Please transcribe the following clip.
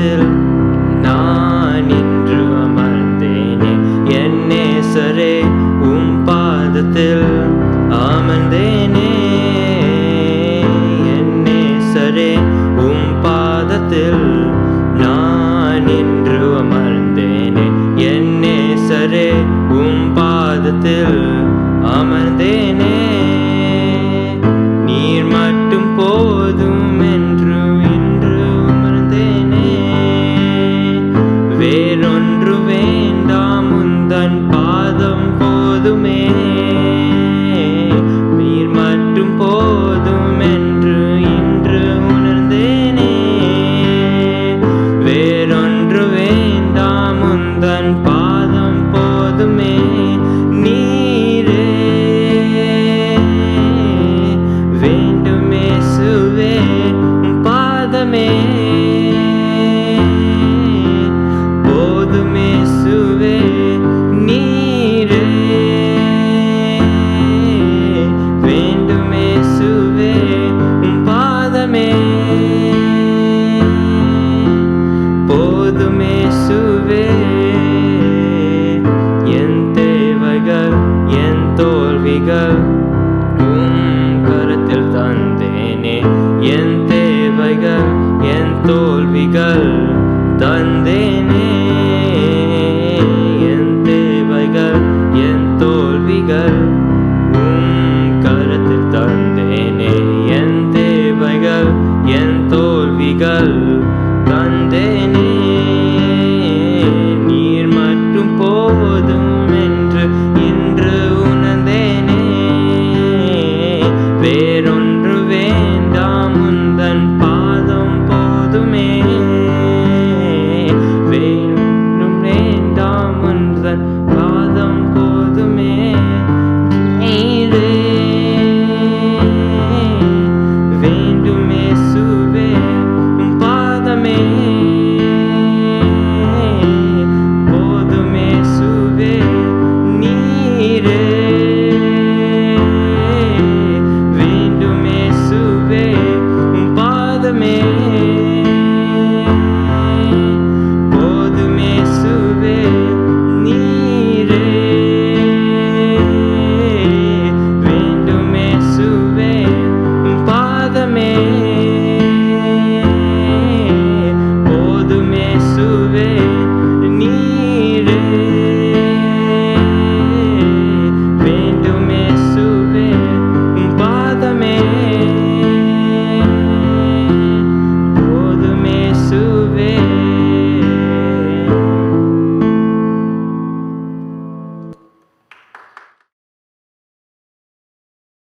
பாதத்தில் நான் இன்று அமர்ந்தேனே. என் நேசரே உம் பாதத்தில் அமர்ந்தேனே. என் நேசரே உம் பாதத்தில் நான் இன்று அமர்ந்தேனே. என் நேசரே உம் பாதத்தில் அமர்ந்தேனே. நீர் மட்டும் போதும் என்று இன்று உணர்ந்தேனே. வேறொன்று வேண்டாம் உந்தன் பாதம் போதுமே. நீர் மட்டும் போதும் என்று இன்று உணர்ந்தேனே. வேறொன்று வேண்டாம் உந்தன் பாதம் போதுமே. நீரே வேண்டும் இயேசுவே உம் பாதமே. போதும் இயேசுவே நீரே. வேண்டும் இயேசுவே உம் பாதமே. போதும் இயேசுவே. என் தேவைகள் என் தோல்விகள் உம் கரத்தில் தந்தேனே. என் தேவைகள் என் தோல்விகள் தந்தேனே. என் தேவைகள் என் தோல்விகள் உம் கரத்தில் தந்தேனே. என் தேவைகள் என் தோல்விகள்